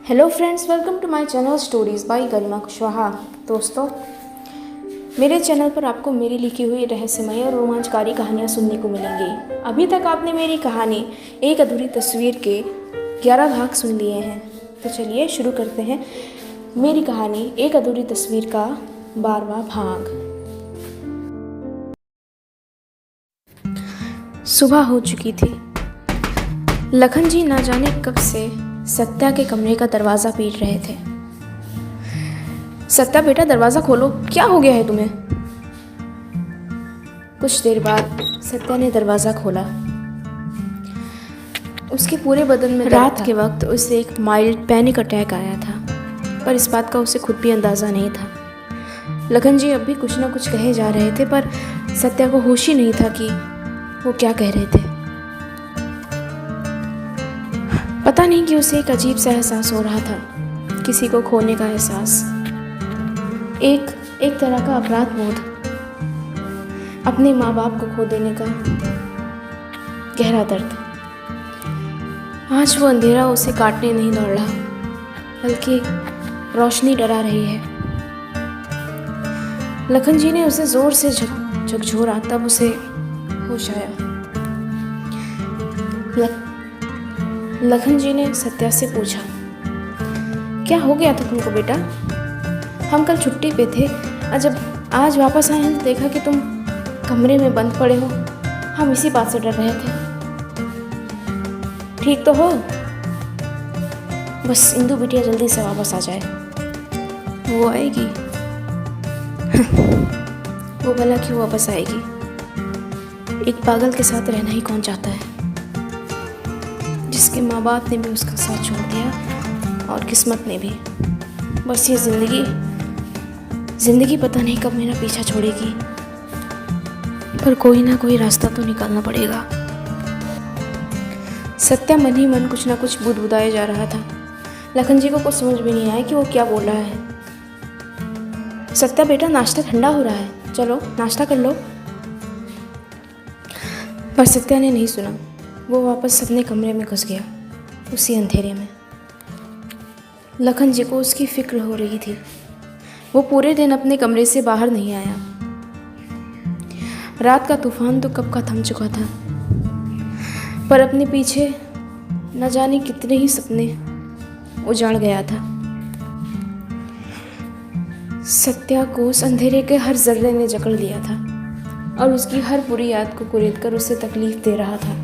Hello friends, welcome to my channel stories by Garima Kushwaha. दोस्तों, मेरे channel पर आपको मेरी लिखी हुई रहस्यमय और रोमांचकारी कहानियाँ सुनने को मिलेंगी। अभी तक आपने मेरी कहानी एक अधूरी तस्वीर के 11 भाग सुन लिए हैं, तो चलिए शुरू करते हैं मेरी कहानी एक अधूरी तस्वीर का 12वां भाग। सुबह हो चुकी थी। लखन जी ना जाने कब से सत्या के कमरे का दरवाज़ा पीट रहे थे। सत्या बेटा, दरवाज़ा खोलो, क्या हो गया है तुम्हें? कुछ देर बाद सत्या ने दरवाज़ा खोला। उसके पूरे बदन में रात के वक्त उसे एक माइल्ड पैनिक अटैक आया था, पर इस बात का उसे खुद भी अंदाज़ा नहीं था। लखन जी अब भी कुछ ना कुछ कहे जा रहे थे, पर सत्या को होश ही नहीं था कि वो क्या कह रहे थे। पता नहीं कि उसे एक अजीब सा एहसास हो रहा था, किसी को खोने का एहसास, एक तरह का अपराध बोध, अपने माँ बाप को खो देने का गहरा दर्द। आज वो अंधेरा उसे काटने नहीं दौड़ रहा, बल्कि रोशनी डरा रही है। लखन जी ने उसे जोर से झकझोरा, तब उसे होश आया। लखन जी ने सत्या से पूछा, क्या हो गया था तुमको बेटा? हम कल छुट्टी पे थे, जब आज वापस आए हैं तो देखा कि तुम कमरे में बंद पड़े हो। हम इसी बात से डर रहे थे। ठीक तो हो? बस इंदु बिटिया जल्दी से वापस आ जाए। वो आएगी? वो भला क्यों वापस आएगी? एक पागल के साथ रहना ही कौन चाहता है, जिसके माँ बाप ने भी उसका साथ छोड़ दिया और किस्मत ने भी। बस ये ज़िंदगी पता नहीं कब मेरा पीछा छोड़ेगी, पर कोई ना कोई रास्ता तो निकालना पड़ेगा। सत्या मन ही मन कुछ ना कुछ बुदबुदाए जा रहा था। लखन जी को कुछ समझ भी नहीं आया कि वो क्या बोल रहा है। सत्या बेटा, नाश्ता ठंडा हो रहा है, चलो नाश्ता कर लो। पर सत्या ने नहीं सुना। वो वापस अपने कमरे में घुस गया, उसी अंधेरे में। लखन जी को उसकी फिक्र हो रही थी। वो पूरे दिन अपने कमरे से बाहर नहीं आया। रात का तूफान तो कब का थम चुका था, पर अपने पीछे न जाने कितने ही सपने उजाड़ गया था। सत्या को उस अंधेरे के हर जर्रे ने जकड़ लिया था और उसकी हर बुरी याद को कुरेद कर उसे तकलीफ दे रहा था,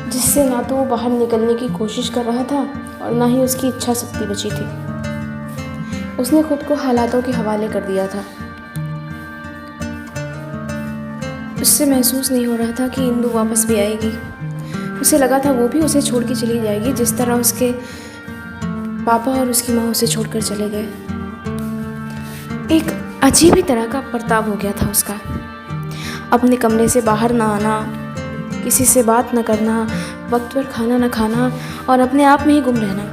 जिससे ना तो वो बाहर निकलने की कोशिश कर रहा था और ना ही उसकी इच्छा शक्ति बची थी। उसने खुद को हालातों के हवाले कर दिया था। उससे महसूस नहीं हो रहा था कि इंदु वापस भी आएगी। उसे लगा था वो भी उसे छोड़ के चली जाएगी, जिस तरह उसके पापा और उसकी माँ उसे छोड़कर चले गए। एक अजीब ही तरह का बर्ताव हो गया था उसका। अपने कमरे से बाहर ना आना, किसी से बात न करना, वक्त पर खाना न खाना और अपने आप में ही गुम रहना।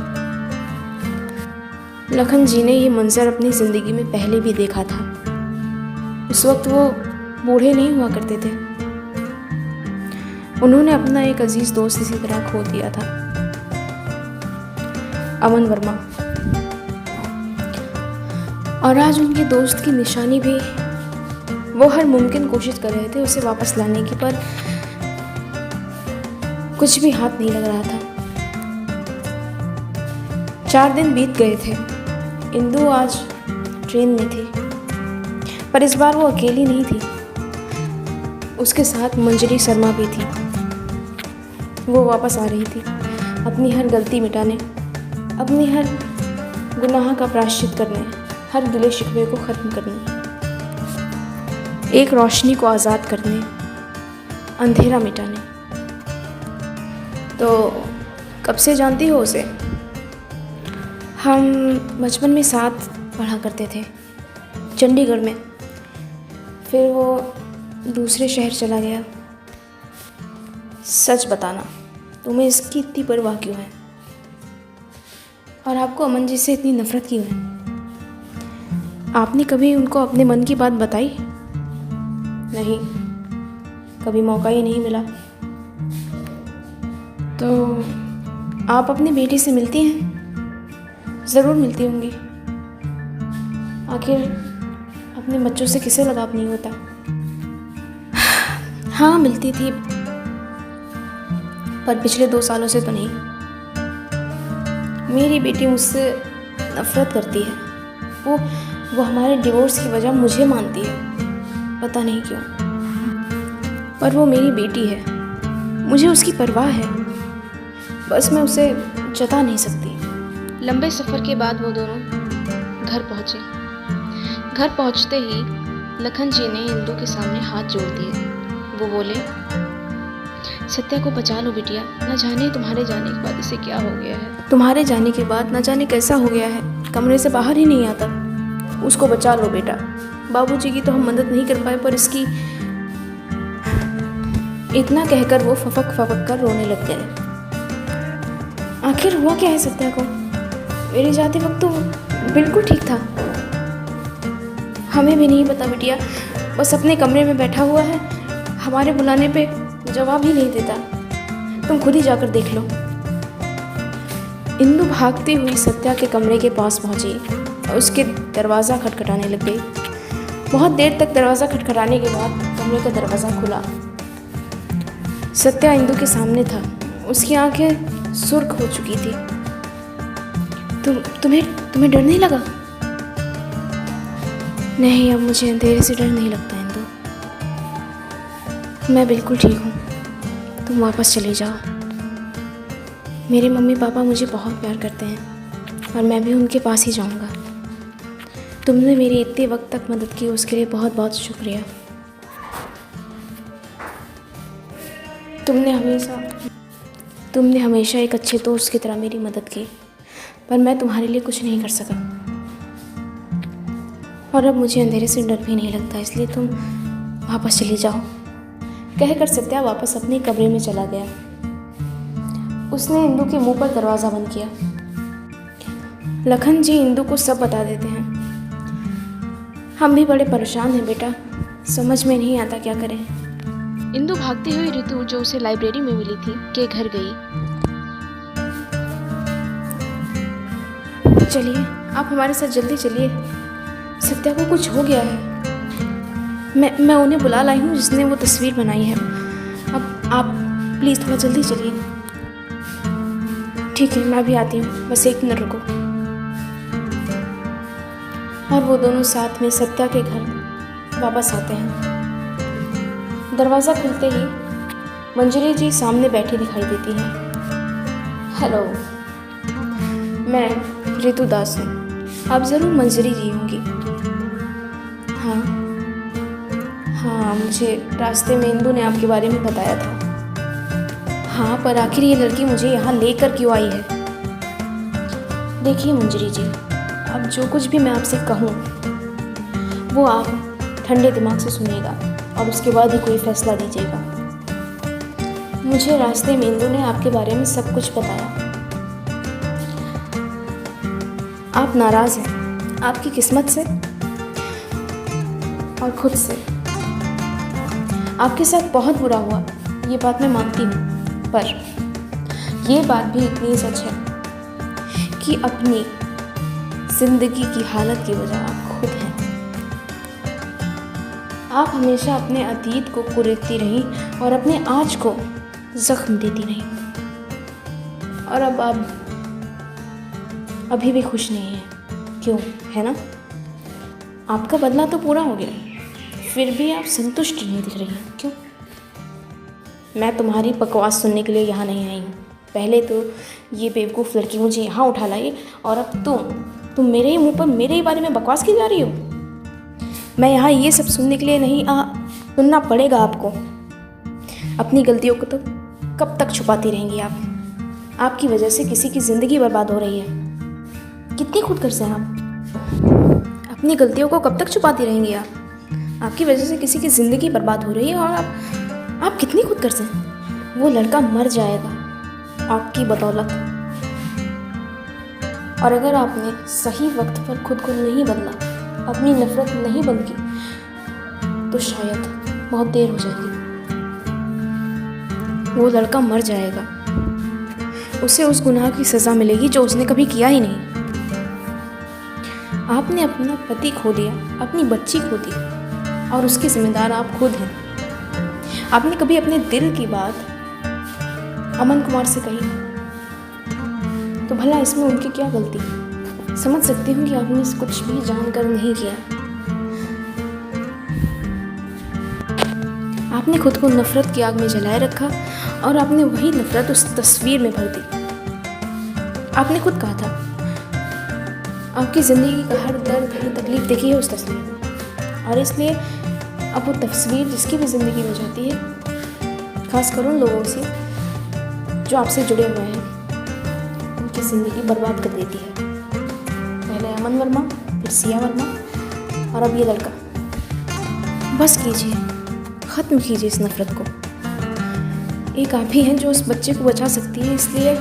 लखन जी ने ये मंजर अपनी ज़िंदगी में पहले भी देखा था। उस वक्त वो बूढ़े नहीं हुआ करते थे। उन्होंने अपना एक अजीज दोस्त इसी तरह खो दिया था, अमन वर्मा। और आज उनके दोस्त की निशानी भी वो हर मुमकिन कोशिश कर रहे थे उसे वापस लाने की, पर कुछ भी हाथ नहीं लग रहा था। 4 दिन बीत गए थे। इंदु आज ट्रेन में थी, पर इस बार वो अकेली नहीं थी। उसके साथ मंजरी शर्मा भी थी। वो वापस आ रही थी अपनी हर गलती मिटाने, अपनी हर गुनाह का प्रायश्चित करने, हर गिले शिकवे को ख़त्म करने, एक रोशनी को आज़ाद करने, अंधेरा मिटाने। तो कब से जानती हो उसे? हम बचपन में साथ पढ़ा करते थे, चंडीगढ़ में। फिर वो दूसरे शहर चला गया। सच बताना, तुम्हें इसकी इतनी परवाह क्यों है? और आपको अमन जी से इतनी नफरत क्यों है? आपने कभी उनको अपने मन की बात बताई? नहीं, कभी मौका ही नहीं मिला। तो आप अपनी बेटी से मिलती हैं? ज़रूर मिलती होंगी। आखिर अपने बच्चों से किसे लगाव नहीं होता। हाँ, मिलती थी, पर पिछले 2 सालों से तो नहीं। मेरी बेटी मुझसे नफरत करती है। वो हमारे डिवोर्स की वजह मुझे मानती है, पता नहीं क्यों। पर वो मेरी बेटी है, मुझे उसकी परवाह है, बस मैं उसे जता नहीं सकती। लंबे सफ़र के बाद वो दोनों घर पहुँचे। घर पहुँचते ही लखन जी ने इंदु के सामने हाथ जोड़ दिए। वो बोले, सत्या को बचा लो बिटिया, न जाने तुम्हारे जाने के बाद इसे क्या हो गया है। तुम्हारे जाने के बाद न जाने कैसा हो गया है, कमरे से बाहर ही नहीं आता। उसको बचा लो बेटा। बाबूजी की तो हम मदद नहीं कर पाए, पर इसकी। इतना कहकर वो फपक फपक कर रोने लग गए। आखिर हुआ क्या है सत्या को? मेरे जाते वक्त तो बिल्कुल ठीक था। हमें भी नहीं पता बिटिया, बस अपने कमरे में बैठा हुआ है, हमारे बुलाने पे जवाब ही नहीं देता। तुम खुद ही जाकर देख लो। इंदु भागती हुई सत्या के कमरे के पास पहुंची और उसके दरवाज़ा खटखटाने लग गई। बहुत देर तक दरवाज़ा खटखटाने के बाद कमरे का दरवाज़ा खुला। सत्या इंदु के सामने था। उसकी आंखें सुर्ख हो चुकी थी। तुम्हें डर नहीं लगा? नहीं, अब मुझे अंधेरे से डर नहीं लगता इंदु। मैं बिल्कुल ठीक हूँ। तुम वापस चले जाओ। मेरे मम्मी पापा मुझे बहुत प्यार करते हैं और मैं भी उनके पास ही जाऊँगा। तुमने मेरी इतने वक्त तक मदद की, उसके लिए बहुत बहुत शुक्रिया। तुमने हमेशा एक अच्छे दोस्त की तरह मेरी मदद की, पर मैं तुम्हारे लिए कुछ नहीं कर सका। और अब मुझे अंधेरे से डर भी नहीं लगता, इसलिए तुम वापस चले जाओ। कहकर सत्या वापस अपने कमरे में चला गया। उसने इंदु के मुंह पर दरवाज़ा बंद किया। लखन जी इंदु को सब बता देते हैं। हम भी बड़े परेशान हैं बेटा, समझ में नहीं आता क्या करें। इंदु भागती हुई ऋतु, जो उसे लाइब्रेरी में मिली थी, के घर गई। चलिए, आप हमारे साथ जल्दी चलिए। सत्या को कुछ हो गया है। मैं उन्हें बुला लाई हूँ जिसने वो तस्वीर बनाई है। अब आप प्लीज़ थोड़ा जल्दी चलिए। ठीक है, मैं भी आती हूँ, बस 1 मिनट रुको। और वो दोनों साथ में सत्या के घर वापस आते हैं। दरवाज़ा खुलते ही मंजरी जी सामने बैठी दिखाई देती हैं। हेलो, मैं ऋतु दास हूँ। आप ज़रूर मंजरी जी होंगी। हाँ, मुझे रास्ते में इंदु ने आपके बारे में बताया था। हाँ, पर आखिर ये लड़की मुझे यहाँ लेकर क्यों आई है? देखिए मंजरी जी, अब जो कुछ भी मैं आपसे कहूँ वो आप ठंडे दिमाग से सुनिएगा और उसके बाद ही कोई फैसला दीजिएगा। मुझे रास्ते में इंदु ने आपके बारे में सब कुछ बताया। आप नाराज़ हैं आपकी किस्मत से और खुद से। आपके साथ बहुत बुरा हुआ, ये बात मैं मानती हूँ, पर ये बात भी इतनी सच है कि अपनी ज़िंदगी की हालत की वजह आप खुद हैं। आप हमेशा अपने अतीत को कुरेदती रहीं और अपने आज को ज़ख्म देती रहीं, और अब आप अभी भी खुश नहीं हैं। क्यों, है ना? आपका बदला तो पूरा हो गया, फिर भी आप संतुष्ट नहीं दिख रही हैं। क्यों? मैं तुम्हारी बकवास सुनने के लिए यहाँ नहीं आई हूँ। पहले तो ये बेवकूफ़ लड़की मुझे यहाँ उठा लाई, और अब तुम मेरे ही मुंह पर मेरे ही बारे में बकवास की जा रही हो। मैं यहाँ ये सब सुनने के लिए नहीं, सुनना पड़ेगा आपको। अपनी गलतियों को तो कब तक छुपाती रहेंगी आप? आपकी वजह से किसी की ज़िंदगी बर्बाद हो रही है। कितनी खुदगर्ज़ हैं आप? अपनी गलतियों को कब तक छुपाती रहेंगी आप? आपकी वजह से किसी की ज़िंदगी बर्बाद हो रही है, और आप कितनी खुदगर्ज़ हैं। वो लड़का मर जाएगा आपकी बदौलत, और अगर आपने सही वक्त पर खुद को नहीं बदला, अपनी नफ़रत नहीं बंद की, तो शायद बहुत देर हो जाएगी। वो लड़का मर जाएगा। उसे उस गुनाह की सज़ा मिलेगी जो उसने कभी किया ही नहीं। आपने अपना पति खो दिया, अपनी बच्ची खो दी और उसके जिम्मेदार आप खुद हैं। आपने कभी अपने दिल की बात अमन कुमार से कही तो भला इसमें उनकी क्या गलती? समझ सकती हूँ कि आपने कुछ भी जानकर नहीं किया। आपने खुद को नफरत की आग में जलाए रखा और आपने वही नफरत उस तस्वीर में भर दी। आपने खुद कहा था आपकी ज़िंदगी का हर दर्द हर तकलीफ देखी है उस तस्वीर में, और इसलिए अब वो तस्वीर जिसकी भी ज़िंदगी में जाती है, खासकर उन लोगों से जो आपसे जुड़े हुए हैं, उनकी ज़िंदगी बर्बाद कर देती है। पहले अमन वर्मा, फिर सिया वर्मा और अब ये लड़का। बस कीजिए, ख़त्म कीजिए इस नफ़रत को। एक आप ही हैं जो उस बच्चे को बचा सकती है, इसलिए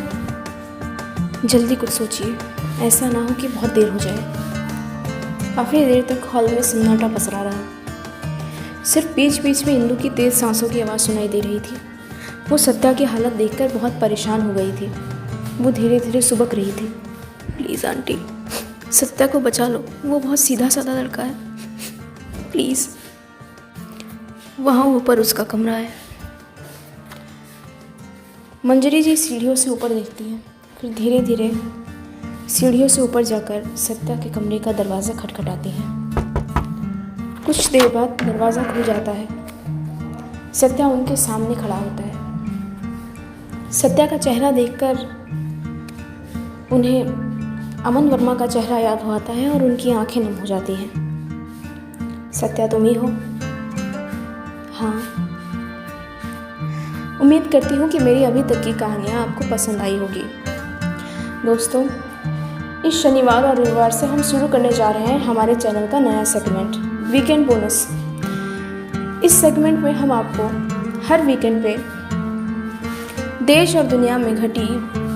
जल्दी कुछ सोचिए, ऐसा ना हो कि बहुत देर हो जाए। काफ़ी देर तक हॉल में सन्नाटा पसरा रहा। सिर्फ बीच बीच में इंदू की तेज़ सांसों की आवाज़ सुनाई दे रही थी। वो सत्या की हालत देखकर बहुत परेशान हो गई थी। वो धीरे धीरे सुबक रही थी। प्लीज़ आंटी, सत्या को बचा लो, वो बहुत सीधा साधा लड़का है, प्लीज़। वहाँ ऊपर उसका कमरा है। मंजरी जी सीढ़ियों से ऊपर देखती हैं, फिर धीरे धीरे सीढ़ियों से ऊपर जाकर सत्या के कमरे का दरवाज़ा खटखटाती हैं। कुछ देर बाद दरवाज़ा खुल जाता है। सत्या उनके सामने खड़ा होता है। सत्या का चेहरा देखकर उन्हें अमन वर्मा का चेहरा याद हो आता है और उनकी आंखें नम हो जाती हैं। सत्या तुम ही हो? हाँ। उम्मीद करती हूँ कि मेरी अभी तक की कहानियाँ आपको पसंद आई होगी। दोस्तों, इस शनिवार और रविवार से हम शुरू करने जा रहे हैं हमारे चैनल का नया सेगमेंट, वीकेंड बोनस। इस सेगमेंट में हम आपको हर वीकेंड पे देश और दुनिया में घटी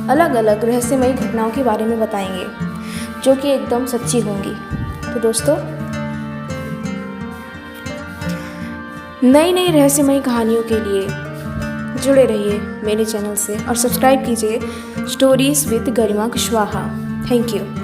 अलग अलग रहस्यमयी घटनाओं के बारे में बताएंगे, जो कि एकदम सच्ची होंगी। तो दोस्तों, नई नई रहस्यमयी कहानियों के लिए जुड़े रहिए मेरे चैनल से और सब्सक्राइब कीजिए stories with Garima Kushwaha. Thank you.